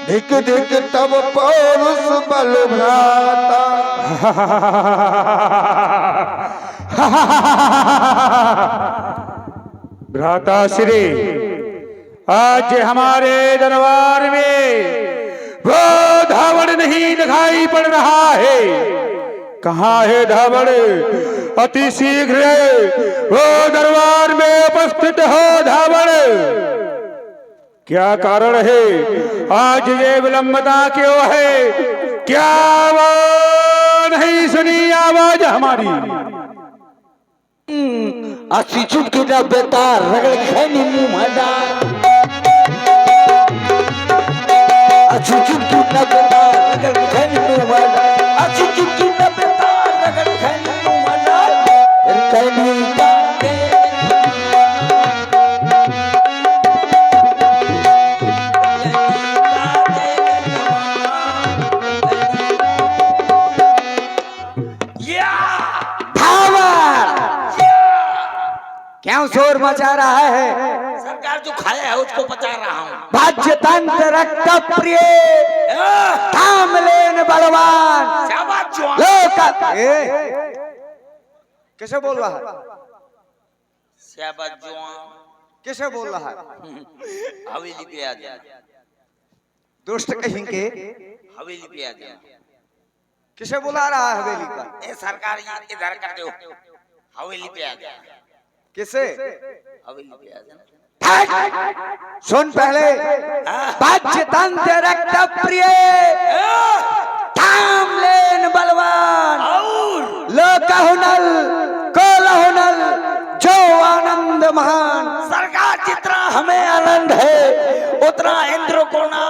धिक धिक तब पौरुष बल भ्राता। भ्राता श्री, आज हमारे दरबार में वो धावड़ नहीं दिखाई पड़ रहा है। कहाँ है धावड़? अति शीघ्र वो दरबार में उपस्थित हो धावड़। क्या कारण है आज ये विलंबता क्यों है? क्या वो नहीं सुनी आवाज हमारी? अस्सी चुप के ना बेकार रगड़ खैनी मुंह मजा। अस्सी चुप के ना बेकार रगड़ खैनी मुंह मजा। अस्सी चुप के ना बेकार रगड़ खैनी मुंह मजा। खैनी काटे क्यों शोर मचा रहा है? सरकार जो खाया है उसको पचा रहा हूँ। भाज्य तंत्र रक्त प्रिय थाम लेन बलवान लोक। कैसे बोल रहा है? कैसे बोल रहा है? हवेली पे आ जा। दुष्ट कहीं के हवेली पे आ जा। किसे बुला रहा है हवेली का? ए सरकार इधर कर दो। हवेली पे आ जा। किसे? हवेली पे आ जा। सुन पहले, भाज्य तंत्र रक्त प्रिय थाम लेन बलवान लोकहुनल कोलहुनल जो आनंद महान। सरकार जितना हमें आनंद है उतना इंद्र को ना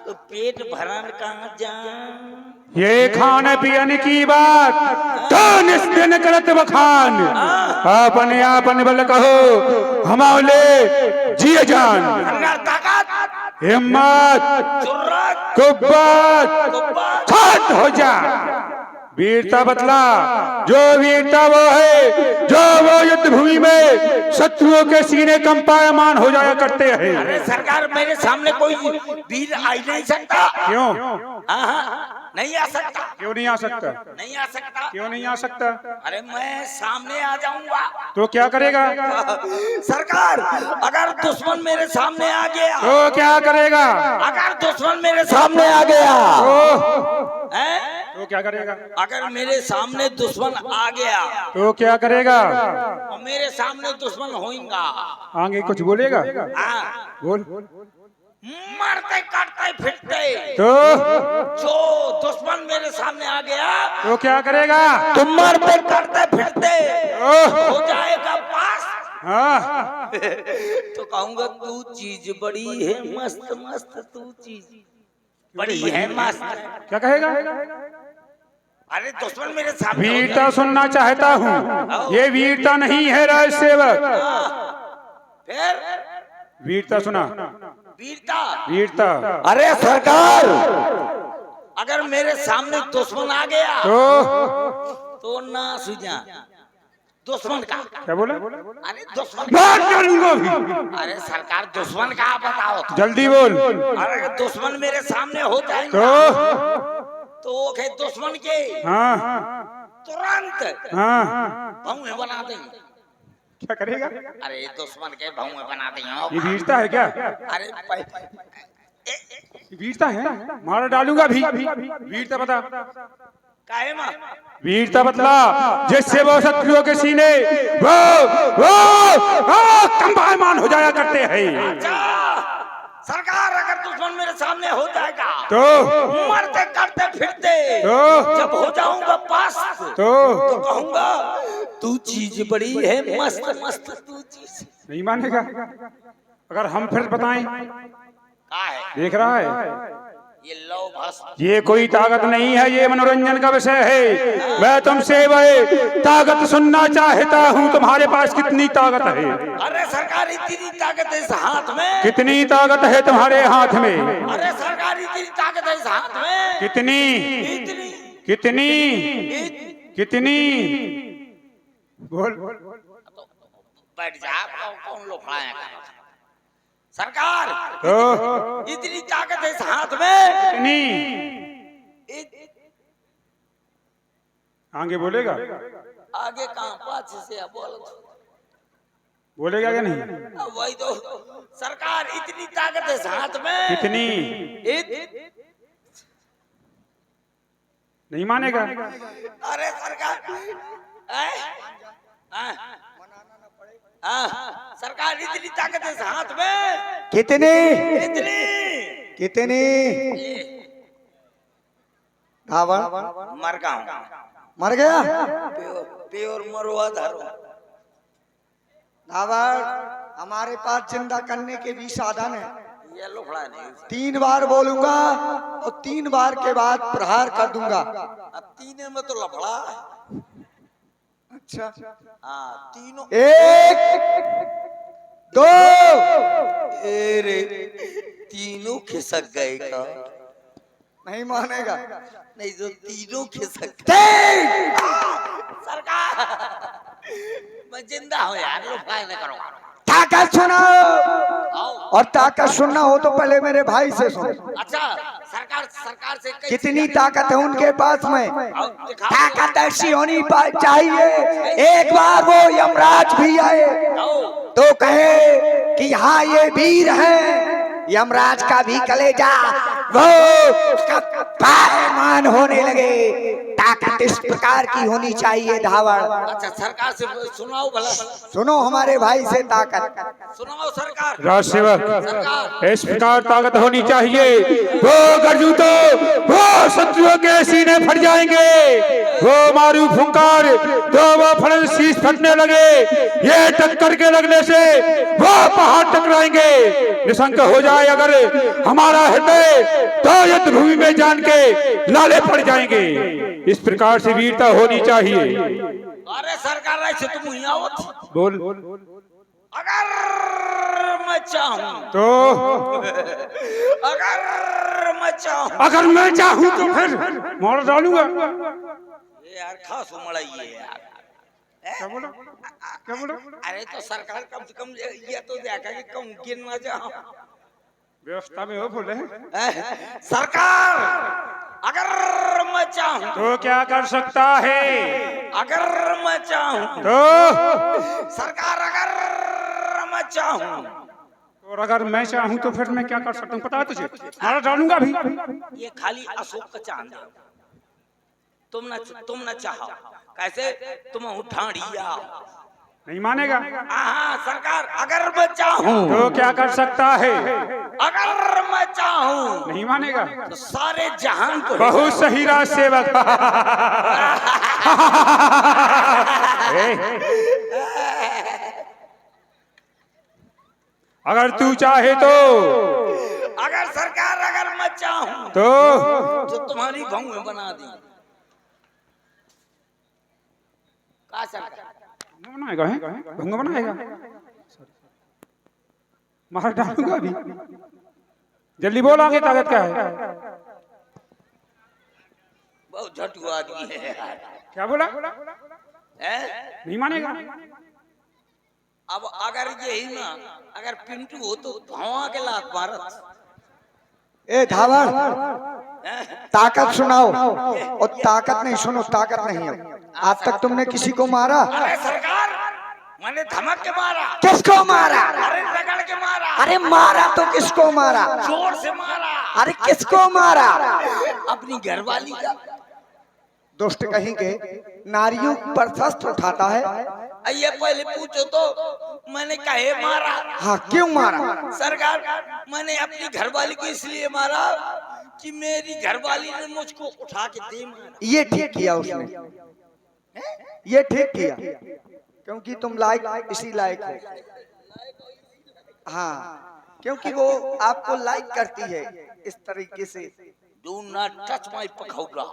तो पेट भरन कहाँ जा। ये खाने पीने की बात तो निस्दिन करत बखान। आपने आपन बल कहो हमारे जिए जान। हिम्मत कुब्बत छात हो जा। वीरता बतला, जो वीरता वो है जो वो युद्ध भूमि में शत्रुओं के सीने कंपायमान हो जाया करते हैं। अरे सरकार मेरे सामने कोई वीर आ ही नहीं सकता। क्यों? नहीं आ सकता। क्यों नहीं आ सकता? नहीं आ सकता। क्यों नहीं आ सकता? अरे मैं सामने आ जाऊंगा तो क्या करेगा? सरकार अगर दुश्मन मेरे सामने आ गया तो क्या करेगा? अगर दुश्मन मेरे सामने आ गया तो क्या करेगा? अगर मेरे सामने दुश्मन आ गया तो क्या करेगा? और मेरे सामने दुश्मन होएगा। आगे कुछ बोलेगा? बोल। मरते काटते फिरते तो जो दुश्मन मेरे सामने आ गया तो क्या करेगा? तुम मरते काटते फिरते हो जाएगा पास। हाँ। तो कहूंगा तू चीज बड़ी है मस्त मस्त, तू चीज बड़ी है मस्त। क्या कहेगा? अरे दुश्मन मेरे सामने वीरता सुनना चाहता हूँ। ये वीरता नहीं है राज सेवक। फिर वीरता सुना। वीरता वीरता। अरे सरकार अगर मेरे सामने दुश्मन आ गया तो ना सुझा दुश्मन का। क्या बोला? अरे दुश्मन मार डालूंगा भी। अरे सरकार दुश्मन का बताओ तो। जल्दी बोल। अरे दुश्मन मेरे सामने हो जाएगा तो ओके दुश्मन के हाँ तुरंत हाँ। भौंवे बना देंगे। क्या करेगा? अरे दुश्मन के भौंवे बना देंगे। ये वीरता है क्या? अरे वीरता है? मार डालूंगा भी। वीरता बता। काहे मां? वीरता बतला जिससे वो शत्रुओं के सीने वो कंपायमान हो जाया करते हैं। अच्छा सरकार अगर दुश्मन मेरे सामने हो जाएगा तो मरते करते फिरते जब हो जाऊंगा पास तो कहूंगा तू चीज बड़ी है मस्त मस्त, तू चीज। नहीं मानेगा। अगर हम फिर बताएं? क्या है? देख रहा है ये लव भस। ये कोई ताकत नहीं है, ये मनोरंजन का विषय है। मैं तुमसे वह ताकत सुनना चाहता हूँ। तुम्हारे पास कितनी ताकत है? अरे सरकार इतनी ताकत है इस हाथ में। कितनी ताकत है तुम्हारे हाथ में? अरे सरकार इतनी ताकत है इस हाथ में। कितनी? इतनी कितनी? कितनी? बोल। बैठ जा। कौन लोग सरकार तो इतनी ताकत है इस हाथ में। नहीं इत- आगे बोलेगा आगे कहाँ पाछे से अब बोलो। बोलेगा क्या नहीं अब वही तो सरकार इतनी ताकत है इस हाथ में। कितनी नहीं मानेगा अरे सरकार सरकार इतनी ताकत है इस हाथ में। कितनी इतनी कितनी धावड़ मर गाँव मर गया प्योर मरुआ धरो। धावड़ हमारे पास जिंदा करने के भी साधन है। ये लोफड़ा नहीं। 3 बार बोलूंगा और 3 बार के बाद प्रहार कर दूंगा। अब तीन में तो लफड़ा है। अच्छा हाँ तीनों 1 2 अरे तीनों खिसक गए का नहीं मानेगा। नहीं तो तीनों खिसक गए। 3 सरकार मैं जिंदा हूँ यार लोफड़ा न करो। ताकत सुनाओ आओ। और ताकत सुनना हो तो पहले मेरे भाई से सुनो। अच्छा सरकार से कैसे कितनी ताकत है उनके पास में। आओ, दिखाओ। ताकत ऐसी होनी चाहिए एक बार वो यमराज भी आए आओ। तो कहे कि हाँ ये वीर है। यमराज का भी कलेजा वो उसका पायमान होने लगे। ताकत इस प्रकार की होनी चाहिए धावड़। अच्छा सरकार से सुनाओ भला। सुनो हमारे भाई से ताकत। सुनाओ सरकार। राज सेवक सरकार इस प्रकार ताकत होनी चाहिए वो गर्जू तो वो शत्रुओं के सीने फट जाएंगे। वो मारू फुंकार तो वो फड़न शीश फटने लगे। ये टक्कर के लगने से वो पहाड़ टकराएंगे। निशंक हो जाए अगर हमारा हृदय तो युद्ध भूमि में जान के लाले पड़ जाएंगे। इस प्रकार से वीरता होनी चाहिए। अरे सरकार ऐसे तुम यहाँ आओ। बोल अगर मैं चाहूं तो अगर मैं चाहूं तो फिर मार डालूंगा। ये यार खास उमड़ाइए यार। क्या बोला क्या बोला अरे तो सरकार कम से कम ये तो देखा कि कम गिन ना जाओ। व्यवस्था में हो बोले सरकार अगर मैं चाहूं तो क्या कर सकता है। अगर मैं चाहूं तो सरकार अगर मैं चाहूं और अगर मैं चाहूं तो फिर मैं क्या कर सकता हूँ पता है तुझे। मार डालूंगा भी। ये खाली अशोक का चांद है। तुम न चाहो कैसे तुम उठाड़िया नहीं मानेगा। हाँ सरकार अगर मैं चाहूं तो क्या कर सकता है। अगर मैं चाहूं नहीं मानेगा। तो सारे जहान को बहुत सही राज सेवक। अगर तू चाहे तो अगर सरकार अगर मैं चाहूं तो तुम्हारी भंग में बना दी का सरकार बनाएगा है भंग बनाएगा। मार डालूंगा अभी। जल्दी बोल आगे ताकत क्या है। बहुत झटू आदमी है यार। क्या बोला हैं? नहीं मानेगा। अब अगर यही ना अगर पिंटू हो तो धुआं के लात मारत। ए धावड़ ताकत सुनाओ और ताकत नहीं सुनो ताकत नहीं है। आज तक तुमने किसी को मारा। अरे सरकार मैंने धमक के मारा। किसको मारा। अरे रगड़ के मारा। अरे मारा तो किसको मारा। जोर से मारा। अरे किसको मारा। अपनी घरवाली का। दुष्ट कहीं के नारियों पर शस्त्र उठाता है। ये पहले पूछो तो मैंने कहे मारा। हाँ क्यों मारा। सरकार मैंने अपनी घरवाली को इसलिए मारा कि मेरी घरवाली ने मुझको उठा के दे मारा। ये ठीक किया उसने। ये ठीक किया क्योंकि तुम लायक इसी लायक हो। हाँ क्योंकि वो आपको लाइक करती है इस तरीके से। Do not touch my पखौड़ा।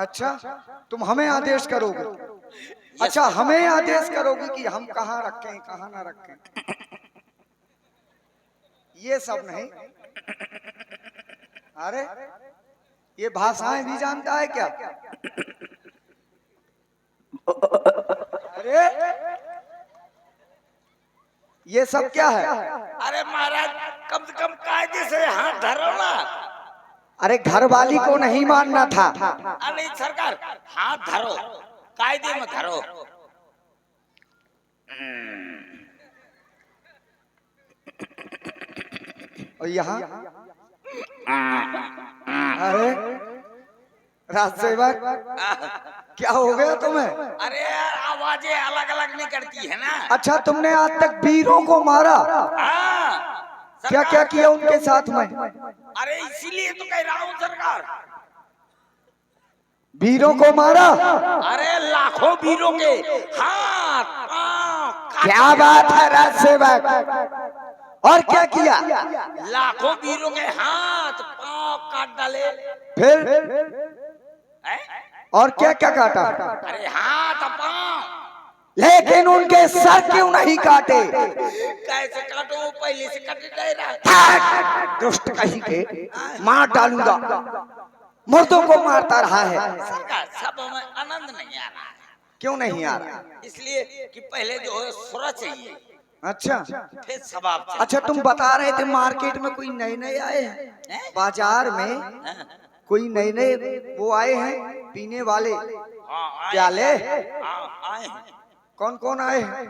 अच्छा तुम हमें आदेश करोगे। अच्छा हमें आदेश करोगे कि हम कहाँ रखें कहाँ ना रखें। ये सब नहीं। अरे ये भाषाएं भी जानता है क्या। अरे ये सब क्या है। अरे महाराज कम से कम कायदे से हाथ धरो ना। अरे घर वाली को नहीं मानना था। अरे सरकार हाथ धरो, कायदे में धरो। और यहाँ अरे राजसेवक क्या हो गया तुम्हें? अरे यार आवाजें अलग अलग नहीं करती है ना। अच्छा तुमने आज तक वीरों को मारा? हाँ क्या क्या किया उनके साथ में? अरे इसीलिए तो कह रहा हूँ सरकार, वीरों को मारा? अरे लाखों वीरों के हाथ पांव क्या बात है राजसेवक, और क्या किया? लाखों वीरों के हाथ पांव काट डाले। फिर हैं? और क्या क्या काटा? अरे हाथ पांव। लेकिन उनके सर क्यों नहीं काटे? कैसे काटो, पहले से कट नहीं रहा। दुष्ट कहीं के मार डालूंगा। मुर्दों को मारता रहा है। सरकार सब में आनंद नहीं आ रहा है। क्यों नहीं आ रहा? इसलिए कि पहले जो है सुरा चाहिए, अच्छा फिर सबाब चाहिए। अच्छा तुम बता रहे थे मार्केट में कोई नए नए आए हैं, हैं? बाजार में हाँ, कोई नए नए वो आए हैं पीने वाले हाँ, आए प्याले? हाँ, आए हैं। कौन कौन आए हैं?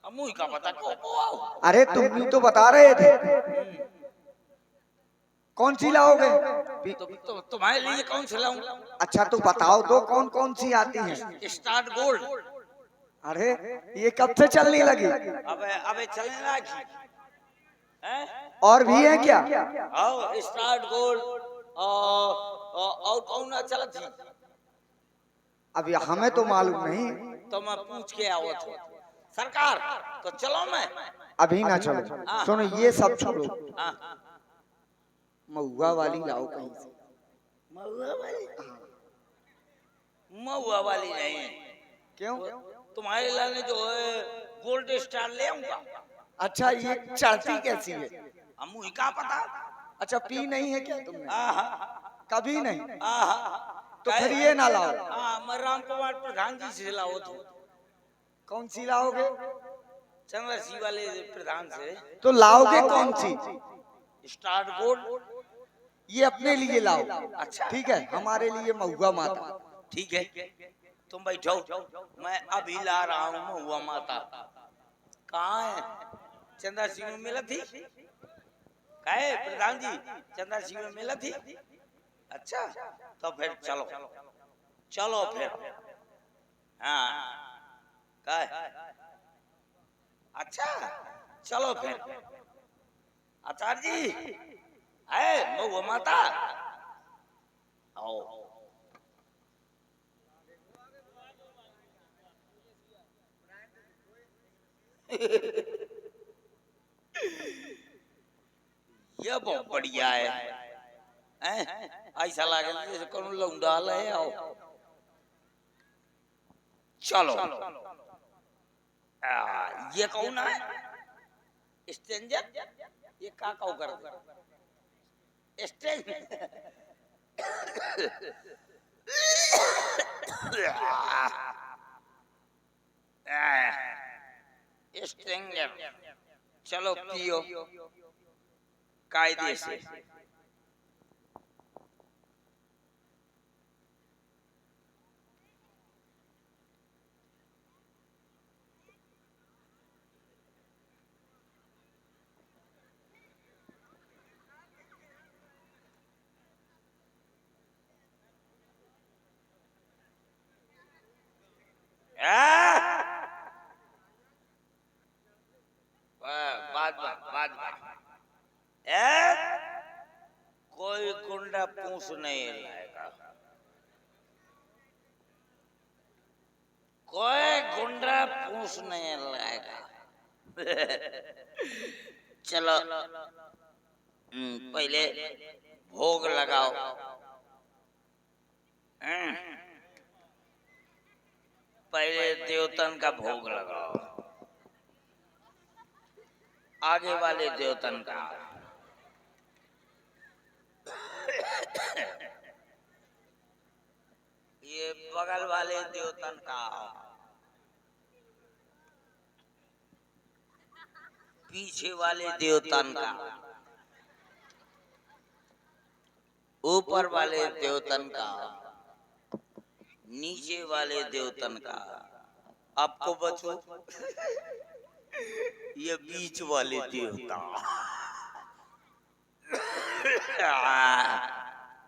अब मुझे का पता को आओ। अरे तुम भी तो बता रहे थे। कौन सी लाओगे? तुम्हारे लिए कौन सा लाऊं? अच्छा तो बताओ तो कौन कौन सी आती हैं? Start gold. अरे ये कब से चलने लगी? अबे चलने लगी हैं? और भी है क्या? आओ स्टार्ट गोल्ड और कौन ना चला थी? अभी हमें तो मालूम नहीं। तो मैं पूछ के आओ तो सरकार, तो चलो मैं अभी ना चलो, सुनो ये सब छोड़ो, हाँ। महुआ वाली लाओ कहीं से। महुआ वाली? महुआ वाली नहीं। क्यों? तुम्हारे लाने जो है गोल्ड स्टार ले आऊंगा। अच्छा ये चढ़ती कैसी है? हम मुझे क्या पता। अच्छा पी नहीं है क्या तुमने? आहा, कभी नहीं? आहा। तो फिर ये ना लाओ। हाँ मैं राम कुमार प्रधान जी से लाओ तो। कौन सी लाओगे? चंद्र सिंह वाले प्रधान से। तो लाओगे कौन सी? Start gold. ये अपने लिए लाओ। अच्छा ठीक है, हमारे लिए महुआ माता। ठीक है, तुम बैठो, मैं अभी ला रहा हूँ महुआ माता। कहाँ है? चंद्र सिंह में मिला थी? कहे प्रधान जी चंद्र सिंह में मिला थी? अच्छा तो फिर चलो चलो फिर। हाँ कहे अच्छा चलो फिर। आचार्य जी है महुआ माता आओ। ये बहुत बढ़िया है, हैं? ऐसा लगे जैसे कौन लौंडा ले आओ। चलो ये कौन है? स्ट्रेंजर? ये का कर दे स्ट्रेंजर। स्ट्रेंजर चलो पियो कायदे से। कोई गुंडा पूछ नहीं लाएगा, कोई गुंडा पूछ नहीं लाएगा। चलो पहले भोग लगाओ। पहले देवतन का भोग लगाओ, आगे वाले देवतन का। ये बगल वाले देवतन का। पीछे वाले देवतन का, ऊपर वाले देवतन का, नीचे वाले देवतन का। आपको बचो ये बीच वाले देवता।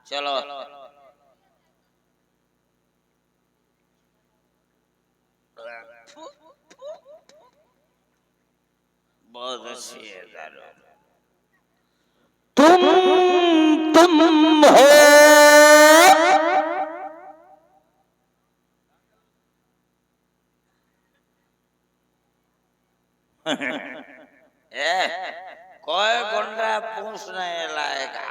चलो बहुत अच्छी है दारू। तुम हो कोई गुंडा पूछ नहीं लाएगा।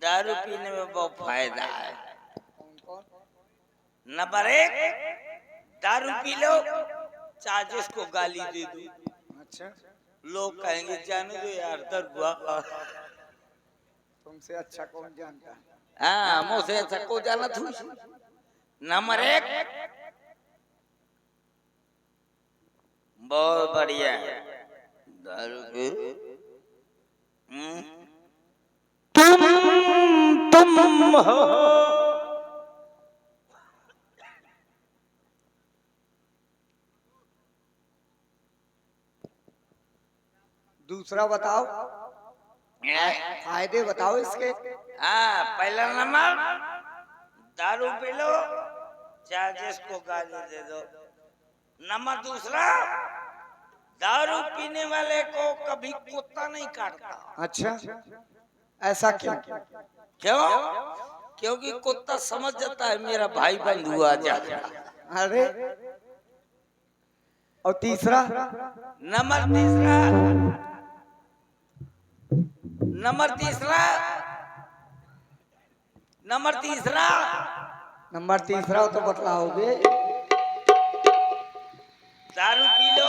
दारू पीने में बहुत फायदा है। नंबर 1, दारू पी लो, चार्जेस को गाली दे दो। अच्छा, लोग कहेंगे जाने दो यार, दरुआ तुमसे अच्छा कौन जानता है? हाँ, मुझसे अच्छा को जाना थी। नंबर 1 बहुत बढ़िया दारू पी। तुम हो दूसरा बताओ, फायदे बताओ इसके। हाँ, पहला नंबर दारू पी लो, चार्जेस को गाली दे दो। नंबर दूसरा, दारू पीने वाले को कभी कुत्ता नहीं काटता। अच्छा, ऐसा क्यों? क्यों? क्योंकि कुत्ता समझ जाता है मेरा भाई बंधु आ जाएगा। अरे, और तीसरा? नंबर तीसरा नंबर तीसरा तो बतलाओगे? दारू पी लो,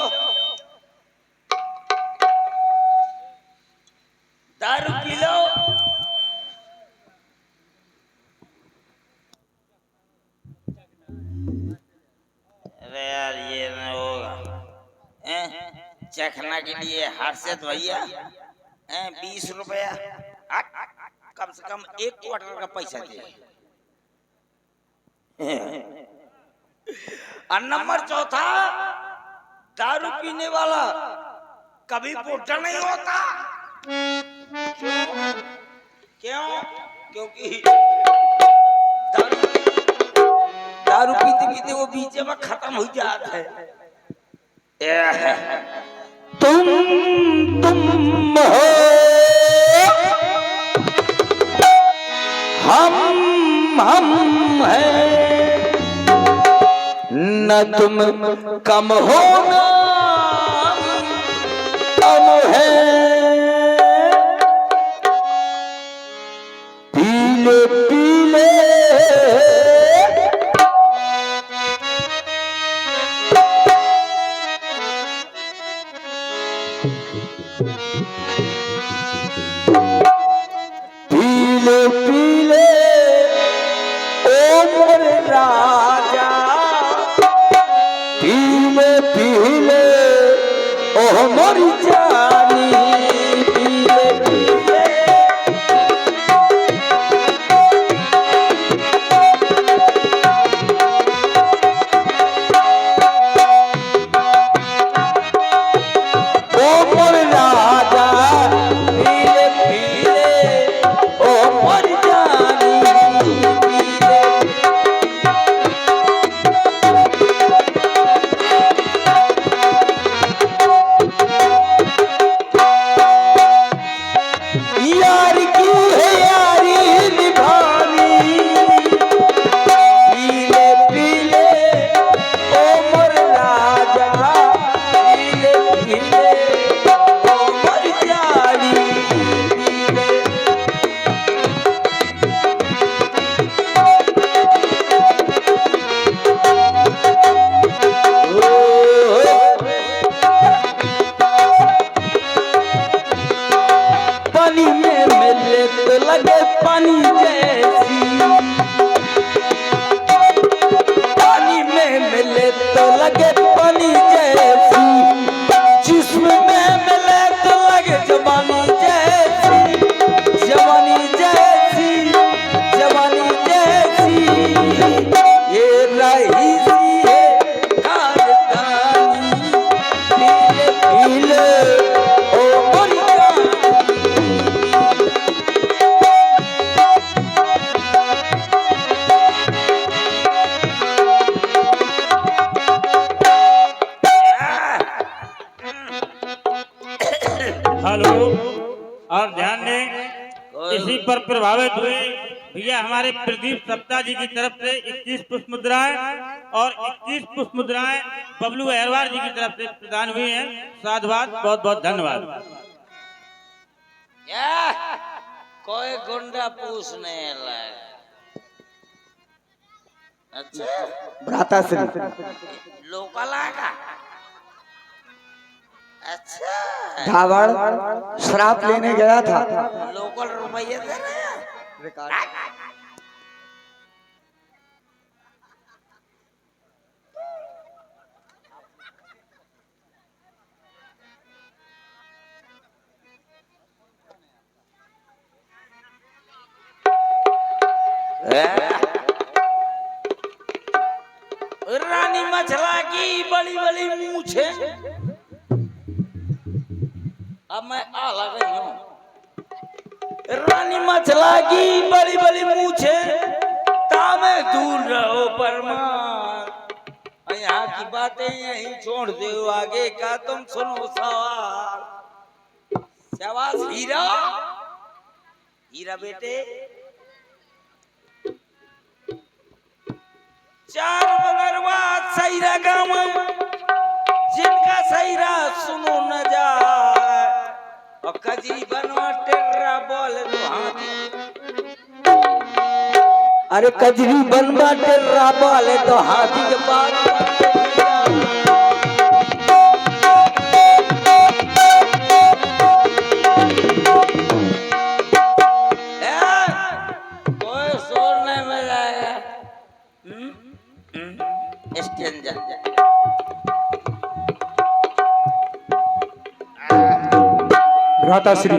दारू पी लो, अरे यार ये न होगा। चखना के लिए हर्षित भैया 20 रुपया, कम से कम 1 क्वार्टर का पैसा दे। और नंबर चौथा, दारू पीने वाला कभी बुढ़ा नहीं होता। क्यों? क्योंकि दारू पीते पीते वो बीच में खत्म हो जाता है। तुम हो, हम हैं, न तुम कम हो न कम है। पीले पीले पीले पीले ओ मोरे राजा, पीले पीले ओ मोरी जानी, पीले पीले ओ मोरे राजा, पीले पीले ओ मोरी जानी, पीले लगे पानी जैसी, जिस्म में मिले तो लगे जवानी जैसी, जवानी जैसी, जवानी जैसी। ये रईसी है कारदानी, पीले पीले ओ मोरी हेलो। और ध्यान दें, इसी पर प्रभावित हुए भैया हमारे प्रदीप सप्ताह जी की तरफ से 21 पुष्प मुद्राएं और 21 पुष्प मुद्राएं बबलू अहरवार जी की तरफ से प्रदान हुई हैं। साधुवाद, बहुत बहुत धन्यवाद। क्या कोई गुंडा पूछने लगा? अच्छा, भ्राताश्री लोकल आगा। अच्छा, धावड़ श्राप लेने गया था। लोकल रुपये दे रहे हैं। रानी मछला की बड़ी बड़ी मूछे, अब मैं आ लग रही हूँ। रानी मछला की बड़ी बड़ी मूछे, तामे दूर रहो परमार। यहाँ की बातें यहीं छोड़ दो, आगे का तुम सुनो सवाल। शाबाश हीरा, हीरा बेटे। चार बगरवा सैरा गाँव, जिनका सैरा सुनो न जाए, और कजरी बनवा टेर्रा बोल तो हाथी। अरे कजरी बनवा टेर्रा बोले तो हाथी के पास। कोई शोर नहीं बजाएगा। स्टेंजर भ्राताश्री,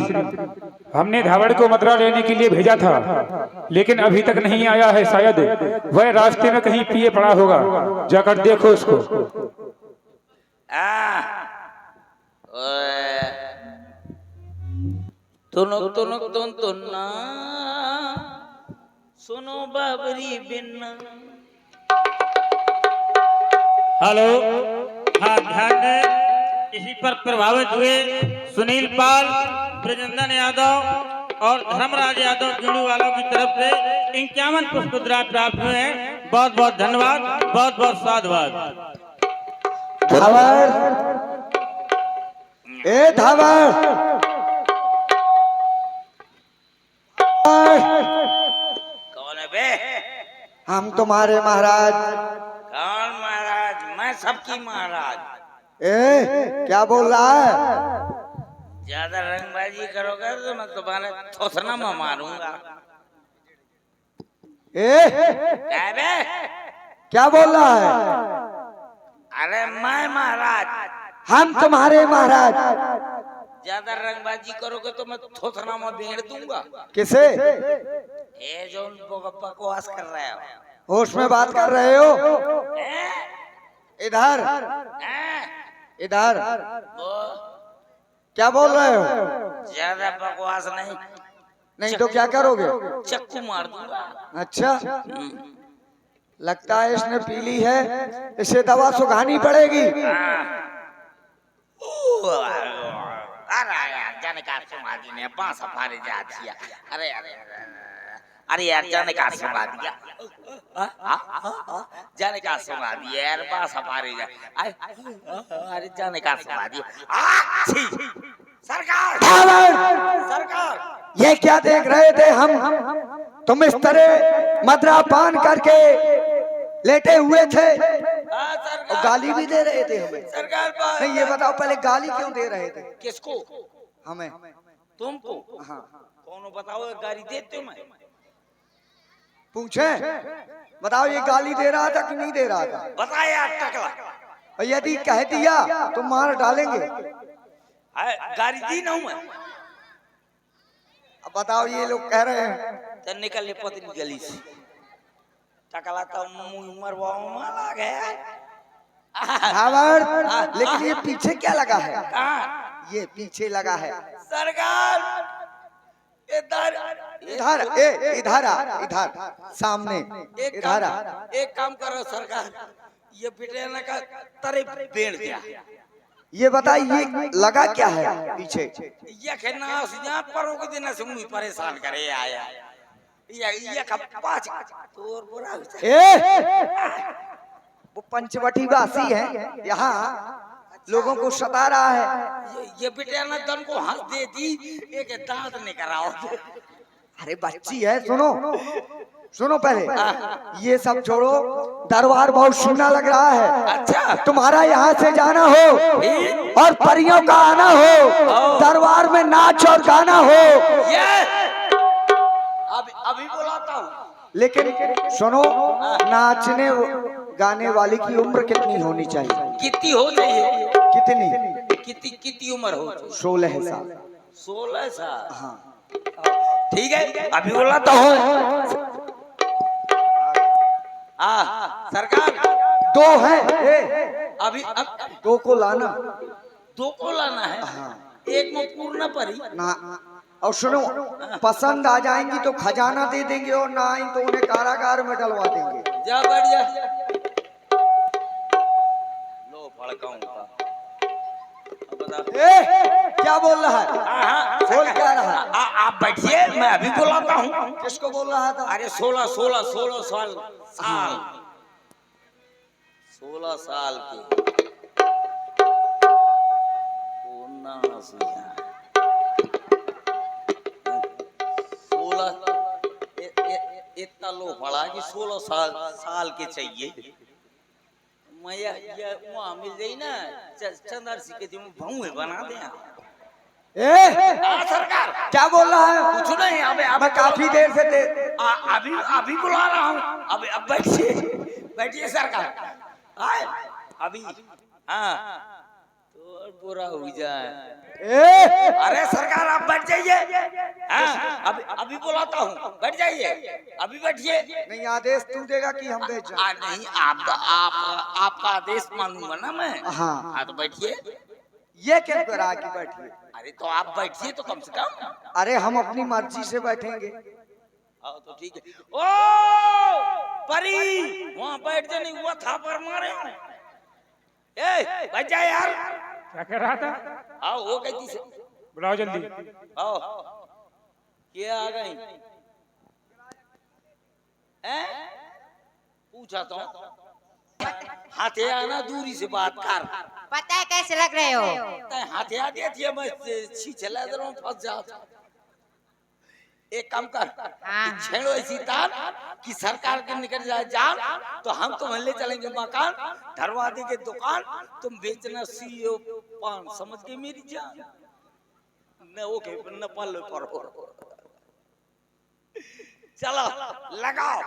हमने धावड़ को मथुरा लेने के लिए भेजा था, लेकिन अभी तक नहीं आया है। शायद वह रास्ते में कहीं पिए पड़ा होगा, जाकर देखो उसको। तुनुक तुनुक तुन तुन्ना, सुनो बाबरी बिन्ना। हेलो। हाँ, ध्यान दें, इसी पर प्रभावित हुए सुनील पाल, ब्रजनंदन यादव और धर्मराज यादव जुड़ू वालों की तरफ से 51 पुष्प मुद्राएं प्राप्त हुए हैं। बहुत बहुत धन्यवाद, बहुत बहुत साधुवाद। धावड़, ए धावड़, कौन है बे? हम तुम्हारे महाराज। कौन महाराज? मैं सबकी महाराज। ए क्या बोल रहा है? ज्यादा रंगबाजी करोगे तो मैं तुम्हारे थोसना में मारूंगा। क्या बे? क्या बोल रहा है? अरे मैं महाराज। हम तुम्हारे महाराज। ज्यादा रंगबाजी करोगे तो मैं थोसना में भेड़ दूंगा। किसे? ये जो बकवास कर रहे हो, होश में बात कर रहे हो? इधर इधर क्या बोल रहे हो? ज्यादा बकवास नहीं। नहीं तो क्या करोगे? चक्कू मार दूंगा। अच्छा, लगता है इसने पी ली है, इसे दवा सुखानी पड़ेगी। अरे यार, जाने का सुना दी ने बांस हमारे जाती है। अरे अरे अरे यार, जाने का सुना दिया। जाने का सुना दिया यार, बांस हमारे जा। अरे जाने का सुना दिया। सरकार, सरकार, ये क्या देख रहे थे हम? तुम इस तरह मदरा पान करके लेटे हुए थे और गाली भी दे रहे थे हमें। सरकार नहीं, ये बताओ पहले गाली क्यों दे रहे थे? किसको? हमें। तुमको? हाँ। कौन बताओ, गाली देते हो? मैं पूछे? बताओ, ये गाली दे रहा था कि नहीं दे रहा था? बता यार टकला। और यदि कह दिया तो मार डालेंगे। गाड़ी दी ना हूं मैं। अब बताओ ये लोग कह रहे हैं तो निकलने पतली गली से टकला तो मुंह मरवाओ माला गया। भावर, लेकिन ये पीछे क्या लगा है? कहाँ? ये पीछे लगा है। सरकार इधर इधर इधर आ, इधर सामने इधर आ। एक काम करो सरकार, ये बिटिया का तरे बेड़ दिया। ये बताइए ये लगा क्या है पीछे? ये खेना यहाँ पर रोक देना से मुझे परेशान करे आया। ये पाँच तोर बुरा वो पंचवटी वासी है, यहाँ लोगों को सता रहा है। ये बिटिया ना दन को हंस दे दी, एक दांत नहीं कराओ। अरे बच्ची है, सुनो सुनो पहले ये सब छोड़ो, दरबार बहुत सुना लग रहा है। अच्छा तुम्हारा यहाँ से जाना हो और परियों का आना हो, दरबार में नाच और गाना हो। ये अभी बुलाता हूँ। लेकिन सुनो, नाचने गाने वाले की उम्र कितनी होनी चाहिए? कितनी हो चाहिए? कितनी? कितनी उम्र हो? 16 साल। 16 साल? हाँ ठीक है, अभी बुलाता हूँ। सरकार 2 है, अभी दो को लाना। 2 को लाना है। हाँ। एक में पूर्ण परी ना। और सुनो, पसंद आ जाएंगी तो खजाना दे देंगे, और ना आई तो उन्हें कारागार में डलवा देंगे। जा बढ़िया। लो भड़काऊंगा। क्या बोल रहा है? बोल क्या रहा है? आप बैठिए, मैं अभी बुलाता हूँ। किसको बोल रहा था? अरे 16 साल 16 साल के इतना लो पड़ा कि 16 साल के चाहिए। मैं ये वहाँ मिल गई ना चंदर सी के भूए बना दे। सरकार क्या बोल रहा है? कुछ नहीं, मैं काफी देर से अभी बुला रहा हूँ। अब बैठिए सरकार। अभी हाँ तो बुरा हो जाए। अरे सरकार आप बैठ जाइए। अभी बुलाता हूँ, बैठ जाइए। अभी बैठिए। नहीं, आदेश तू देगा कि हम दे जाएं? नहीं, आपका आदेश मानूंगा ना मैं। हाँ तो बैठिए। ये क्या कर रहा कि बैठिए? अरे तो आप बैठिए तो कम से कम। अरे हम अपनी मर्जी से बैठेंगे। हाँ तो ठीक है। ओ परी वहाँ बैठ जा, नहीं हुआ था पर मारे। बैठ जा यार। क्या कह रहा था? आओ वो कहती से बुलाओ जल्दी। आओ क्या आ गई? पूछा तो हाथे आना, दूरी से बात कर। पता है कैसे लग रहे हो? हाथे आ गया थी, मैं छीछला दरों फंस जाता। एक काम कर, छेड़ो ऐसी तार कि सरकार के निकल जाए जान, तो हम तो ले चलेंगे मकान, धरवा देंगे दुकान, तुम बेचना सीओ पान। समझ गई मेरी जान? न ओके न पल्ले पर। चलो लगाओ।